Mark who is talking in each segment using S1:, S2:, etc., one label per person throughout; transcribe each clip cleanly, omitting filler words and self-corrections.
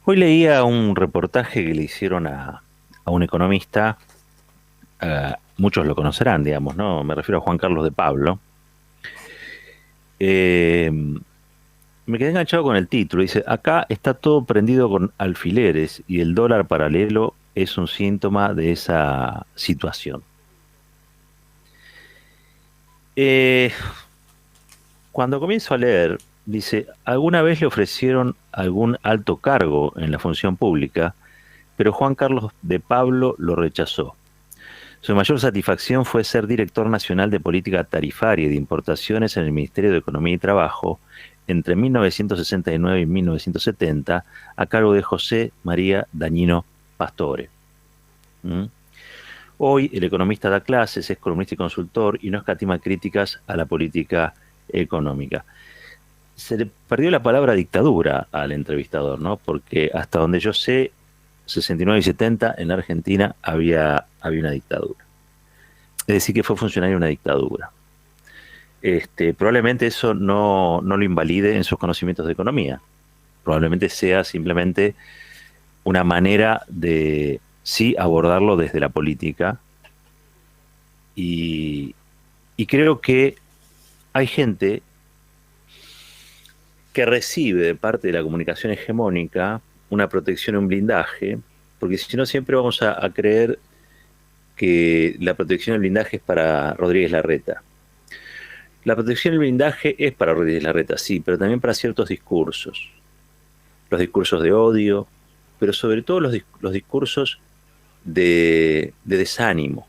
S1: Hoy leía un reportaje que le hicieron a un economista, muchos lo conocerán, digamos, ¿no? Me refiero a Juan Carlos de Pablo. Eh, Me quedé enganchado con el título. Dice, acá está todo prendido con alfileres y el dólar paralelo es un síntoma de esa situación. Eh, Cuando comienzo a leer, dice, alguna vez le ofrecieron algún alto cargo en la función pública, pero Juan Carlos de Pablo lo rechazó. Su mayor satisfacción fue ser director nacional de política tarifaria y de importaciones en el Ministerio de Economía y Trabajo entre 1969 y 1970, a cargo de José María Dañino Pastore. ¿Mm? Hoy el economista da clases, es columnista y consultor y no escatima críticas a la política económica. Se le perdió la palabra dictadura al entrevistador, ¿no? Porque hasta donde yo sé, 69 y 70 en Argentina había una dictadura. Es decir, que fue funcionario de una dictadura. Probablemente eso no lo invalide en sus conocimientos de economía. Probablemente sea simplemente una manera de sí abordarlo desde la política. Y, y creo que hay gente que recibe de parte de la comunicación hegemónica una protección, un blindaje, porque si no siempre vamos a creer que la protección del blindaje es para Rodríguez Larreta. La protección del blindaje es para Rodríguez Larreta, sí, pero también para ciertos discursos. Los discursos de odio, pero sobre todo los discursos de desánimo.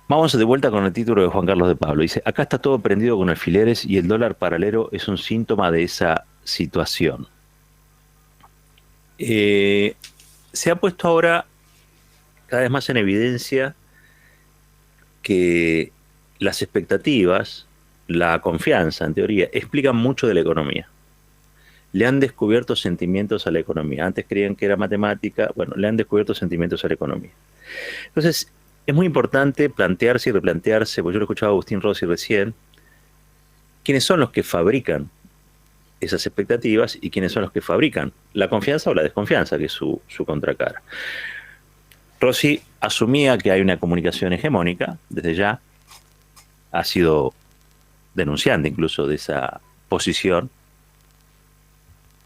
S1: Vamos de vuelta con el título de Juan Carlos de Pablo. Dice, acá está todo prendido con alfileres y el dólar paralelo es un síntoma de esa situación. Eh, Se ha puesto ahora cada vez más en evidencia que las expectativas, la confianza, en teoría, explican mucho de la economía. Le han descubierto sentimientos a la economía. Antes creían que era matemática, bueno, le han descubierto sentimientos a la economía. Entonces, es muy importante plantearse y replantearse, porque yo lo escuchaba a Agustín Rossi recién, quiénes son los que fabrican esas expectativas y quiénes son los que fabrican la confianza o la desconfianza, que es su contracara. Rossi asumía que hay una comunicación hegemónica, desde ya ha sido denunciante incluso de esa posición,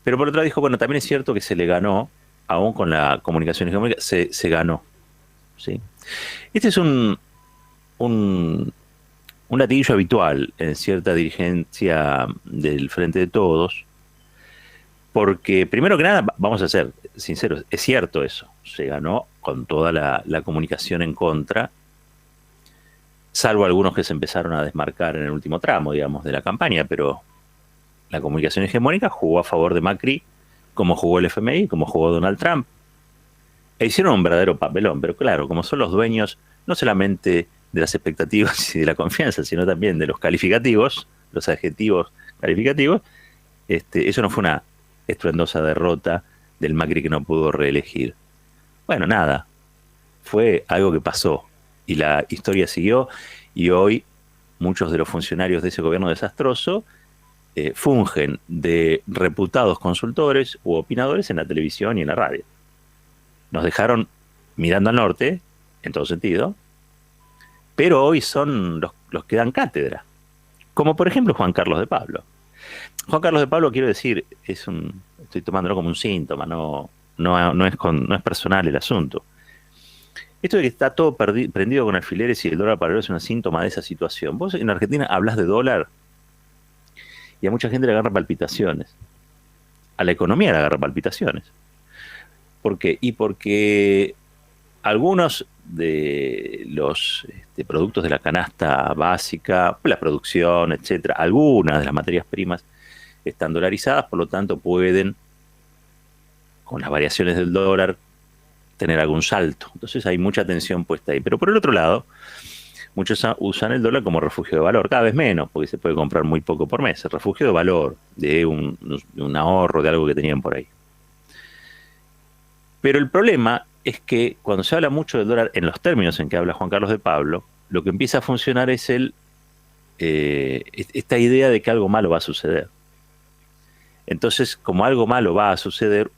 S1: pero por otra dijo, bueno, también es cierto que se le ganó, aún con la comunicación hegemónica, se ganó. ¿Sí? Este es un, un latillo habitual en cierta dirigencia del Frente de Todos, porque primero que nada, vamos a ser sinceros, es cierto eso, se ganó con toda la comunicación en contra, salvo algunos que se empezaron a desmarcar en el último tramo, digamos, de la campaña, pero la comunicación hegemónica jugó a favor de Macri, como jugó el FMI, como jugó Donald Trump, e hicieron un verdadero papelón, pero claro, como son los dueños no solamente de las expectativas y de la confianza, sino también de los calificativos, los adjetivos calificativos, eso no fue una estruendosa derrota del Macri que no pudo reelegir. Bueno, nada, fue algo que pasó y la historia siguió y hoy muchos de los funcionarios de ese gobierno desastroso fungen de reputados consultores u opinadores en la televisión y en la radio. Nos dejaron mirando al norte, en todo sentido, pero hoy son los que dan cátedra, como por ejemplo Juan Carlos de Pablo. Juan Carlos de Pablo, quiero decir, estoy tomándolo como un síntoma, no es personal el asunto. Esto de que está todo prendido con alfileres y el dólar paralelo es un síntoma de esa situación. Vos en Argentina hablas de dólar y a mucha gente le agarra palpitaciones. A la economía le agarra palpitaciones. ¿Por qué? Y porque algunos de los productos de la canasta básica, la producción, etcétera, algunas de las materias primas están dolarizadas, por lo tanto pueden, con las variaciones del dólar, tener algún salto. Entonces hay mucha atención puesta ahí. Pero por el otro lado, muchos usan el dólar como refugio de valor, cada vez menos, porque se puede comprar muy poco por mes. El refugio de valor, de un ahorro, de algo que tenían por ahí. Pero el problema es que cuando se habla mucho del dólar en los términos en que habla Juan Carlos de Pablo, lo que empieza a funcionar es esta idea de que algo malo va a suceder. Entonces, como algo malo va a suceder,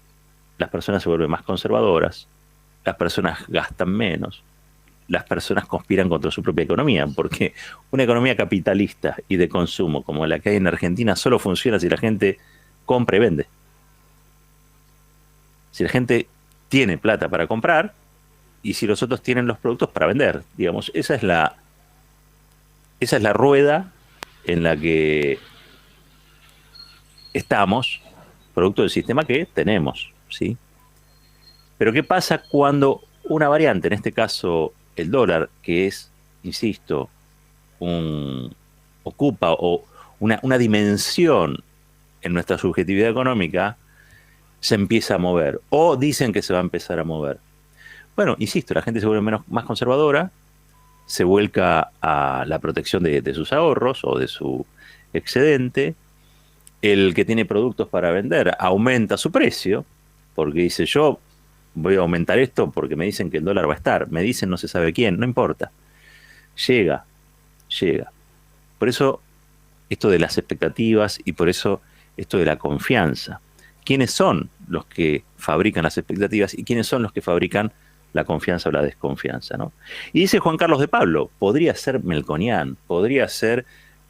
S1: las personas se vuelven más conservadoras, las personas gastan menos, las personas conspiran contra su propia economía, porque una economía capitalista y de consumo como la que hay en Argentina solo funciona si la gente compra y vende. Si la gente tiene plata para comprar y si los otros tienen los productos para vender, digamos, esa es la rueda en la que estamos, producto del sistema que tenemos, ¿sí? Pero ¿qué pasa cuando una variante, en este caso el dólar, que es, insisto, ocupa una dimensión en nuestra subjetividad económica, se empieza a mover? O dicen que se va a empezar a mover. Bueno, insisto, la gente se vuelve más conservadora, se vuelca a la protección de sus ahorros o de su excedente. El que tiene productos para vender aumenta su precio, porque dice, yo voy a aumentar esto porque me dicen que el dólar va a estar, me dicen no se sabe quién, no importa. Llega. Por eso esto de las expectativas y por eso esto de la confianza. ¿Quiénes son los que fabrican las expectativas y quiénes son los que fabrican la confianza o la desconfianza, ¿no? Y dice Juan Carlos de Pablo, podría ser Melconian, podría ser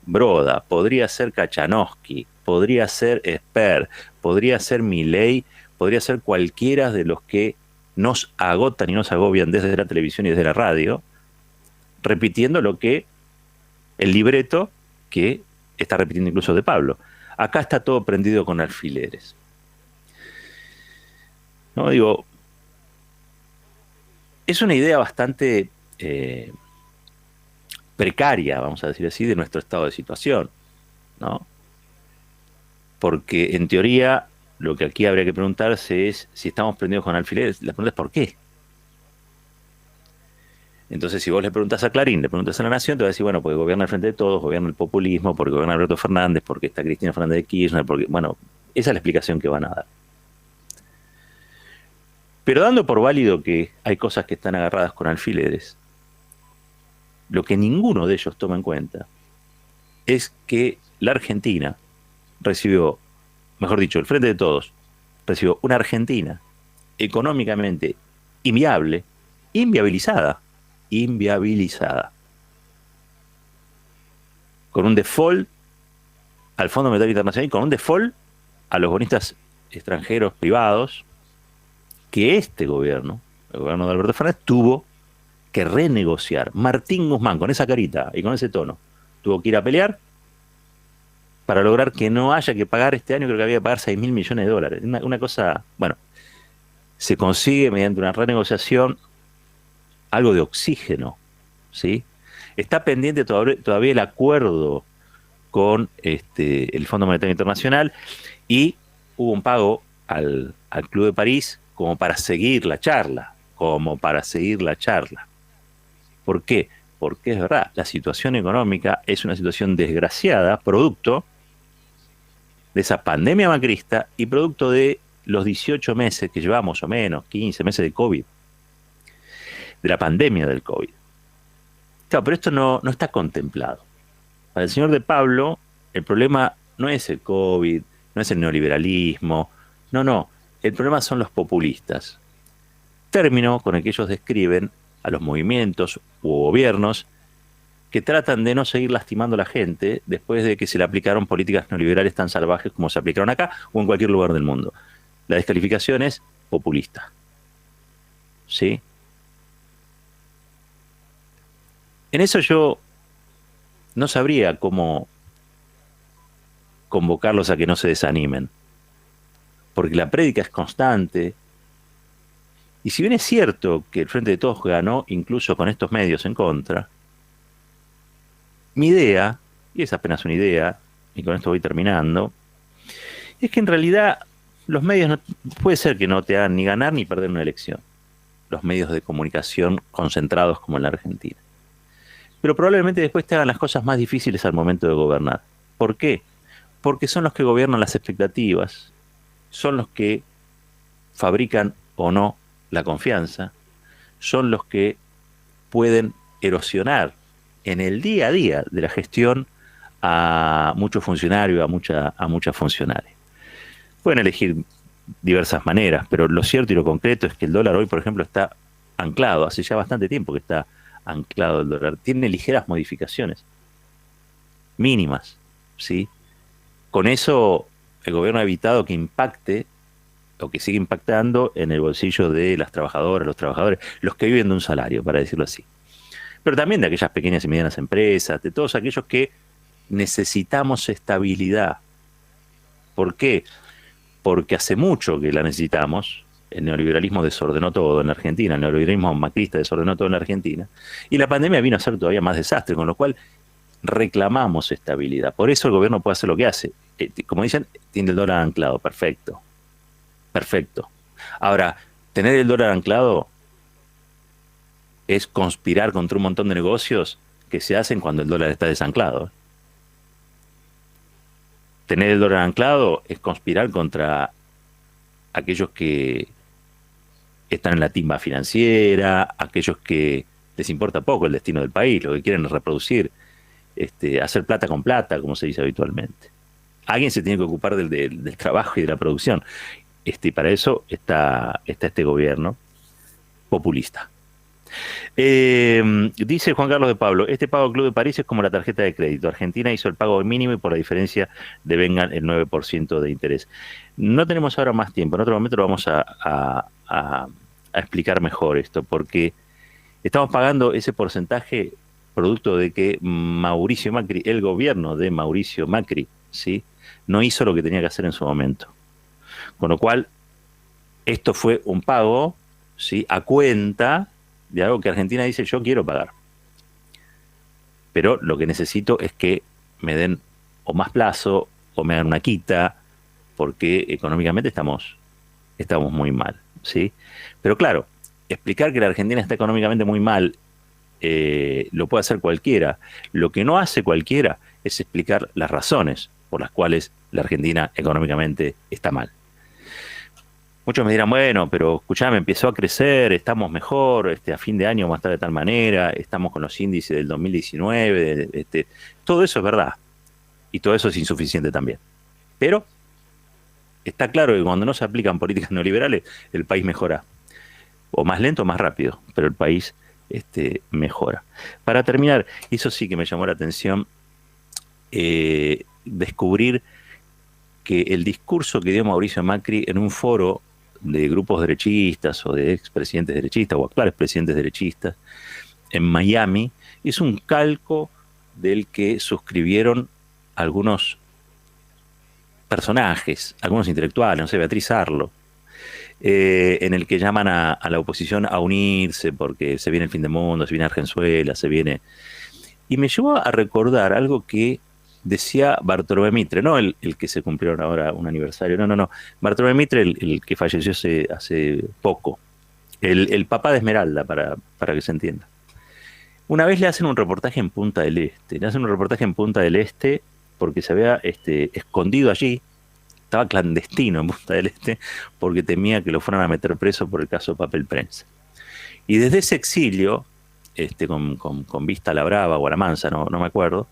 S1: Broda, podría ser Kachanowski, podría ser Esper, podría ser Milei, podría ser cualquiera de los que nos agotan y nos agobian desde la televisión y desde la radio, repitiendo lo que el libreto que está repitiendo incluso de Pablo. Acá está todo prendido con alfileres. No digo, es una idea bastante precaria, vamos a decir así, de nuestro estado de situación, ¿no? Porque en teoría lo que aquí habría que preguntarse es si estamos prendidos con alfileres. La pregunta es ¿por qué? Entonces, si vos le preguntas a Clarín, le preguntas a La Nación, te va a decir, bueno, porque gobierna el Frente de Todos, gobierna el populismo, porque gobierna Alberto Fernández, porque está Cristina Fernández de Kirchner, porque, bueno, esa es la explicación que van a dar. Pero dando por válido que hay cosas que están agarradas con alfileres, lo que ninguno de ellos toma en cuenta es que la Argentina recibió, mejor dicho, el Frente de Todos recibió una Argentina económicamente inviable, inviabilizada, con un default al Fondo Monetario Internacional y con un default a los bonistas extranjeros privados que este gobierno, el gobierno de Alberto Fernández, tuvo que renegociar. Martín Guzmán, con esa carita y con ese tono, tuvo que ir a pelear para lograr que no haya que pagar este año, creo que había que pagar 6.000 millones de dólares. Una cosa, bueno, se consigue mediante una renegociación algo de oxígeno, ¿sí? Está pendiente todavía el acuerdo con el Fondo Monetario Internacional y hubo un pago al Club de París como para seguir la charla, ¿Por qué? Porque es verdad, la situación económica es una situación desgraciada, producto de esa pandemia macrista y producto de los 18 meses que llevamos, o menos, 15 meses de COVID, de la pandemia del COVID. Claro, pero esto no está contemplado. Para el señor de Pablo, el problema no es el COVID, no es el neoliberalismo, no. El problema son los populistas. Término con el que ellos describen a los movimientos u gobiernos que tratan de no seguir lastimando a la gente después de que se le aplicaron políticas neoliberales tan salvajes como se aplicaron acá o en cualquier lugar del mundo. La descalificación es populista. ¿Sí? En eso yo no sabría cómo convocarlos a que no se desanimen, porque la prédica es constante, y si bien es cierto que el Frente de Todos ganó incluso con estos medios en contra, mi idea, y es apenas una idea, y con esto voy terminando, es que en realidad los medios no, puede ser que no te hagan ni ganar ni perder una elección, los medios de comunicación concentrados como en la Argentina. Pero probablemente después te hagan las cosas más difíciles al momento de gobernar. ¿Por qué? Porque son los que gobiernan las expectativas, son los que fabrican o no la confianza, son los que pueden erosionar en el día a día de la gestión a muchos funcionarios, a muchas funcionarias. Pueden elegir diversas maneras, pero lo cierto y lo concreto es que el dólar hoy, por ejemplo, está anclado, hace ya bastante tiempo que está anclado el dólar, tiene ligeras modificaciones, mínimas, ¿sí? Con eso el gobierno ha evitado que impacte, o que siga impactando en el bolsillo de las trabajadoras, los trabajadores, los que viven de un salario, para decirlo así. Pero también de aquellas pequeñas y medianas empresas, de todos aquellos que necesitamos estabilidad. ¿Por qué? Porque hace mucho que la necesitamos. El neoliberalismo desordenó todo en la Argentina, el neoliberalismo macrista desordenó todo en la Argentina, y la pandemia vino a ser todavía más desastre, con lo cual reclamamos estabilidad. Por eso el gobierno puede hacer lo que hace. Como dicen, tiene el dólar anclado, perfecto. Perfecto. Ahora, tener el dólar anclado es conspirar contra un montón de negocios que se hacen cuando el dólar está desanclado. Tener el dólar anclado es conspirar contra aquellos que están en la timba financiera, aquellos que les importa poco el destino del país, lo que quieren es reproducir, hacer plata con plata, como se dice habitualmente. Alguien se tiene que ocupar del trabajo y de la producción. Y para eso está este gobierno populista. Dice Juan Carlos de Pablo, este pago al Club de París es como la tarjeta de crédito. Argentina hizo el pago mínimo y por la diferencia devengan el 9% de interés. No tenemos ahora más tiempo, en otro momento lo vamos a explicar mejor esto, porque estamos pagando ese porcentaje producto de que Mauricio Macri, el gobierno de Mauricio Macri, ¿sí?, no hizo lo que tenía que hacer en su momento. Con lo cual, esto fue un pago, ¿sí?, a cuenta de algo que Argentina dice, yo quiero pagar. Pero lo que necesito es que me den o más plazo o me hagan una quita, porque económicamente estamos muy mal, ¿sí? Pero claro, explicar que la Argentina está económicamente muy mal lo puede hacer cualquiera. Lo que no hace cualquiera es explicar las razones por las cuales la Argentina económicamente está mal. Muchos me dirán, bueno, pero escuchame, empezó a crecer, estamos mejor, a fin de año vamos a estar de tal manera, estamos con los índices del 2019, todo eso es verdad, y todo eso es insuficiente también. Pero está claro que cuando no se aplican políticas neoliberales, el país mejora, o más lento o más rápido, pero el país mejora. Para terminar, eso sí que me llamó la atención, descubrir que el discurso que dio Mauricio Macri en un foro de grupos derechistas o de expresidentes derechistas o actuales presidentes derechistas en Miami es un calco del que suscribieron algunos personajes, algunos intelectuales, no sé, Beatriz Arlo, en el que llaman a la oposición a unirse porque se viene el fin del mundo, se viene Argenzuela, se viene... Y me llevó a recordar algo que decía Bartolomé Mitre, no el que se cumplieron ahora un aniversario, no. Bartolomé Mitre, el que falleció hace poco, el papá de Esmeralda, para que se entienda. Una vez le hacen un reportaje en Punta del Este, porque se había escondido allí, estaba clandestino en Punta del Este, porque temía que lo fueran a meter preso por el caso Papel Prensa. Y desde ese exilio, con vista a la Brava o a la Mansa, no me acuerdo,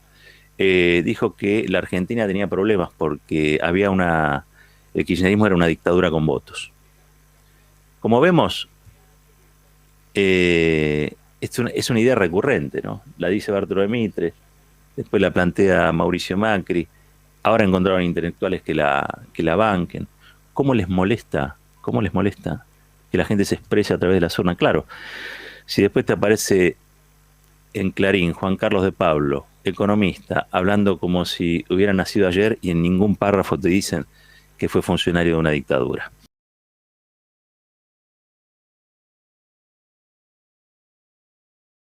S1: dijo que la Argentina tenía problemas porque había el kirchnerismo era una dictadura con votos. Como vemos, es una idea recurrente, ¿no? La dice Bartolomé Mitre, después la plantea Mauricio Macri, ahora encontraron intelectuales que la banquen. ¿Cómo les molesta que la gente se exprese a través de la zona? Claro, si después te aparece en Clarín Juan Carlos de Pablo, economista, hablando como si hubiera nacido ayer y en ningún párrafo te dicen que fue funcionario de una dictadura.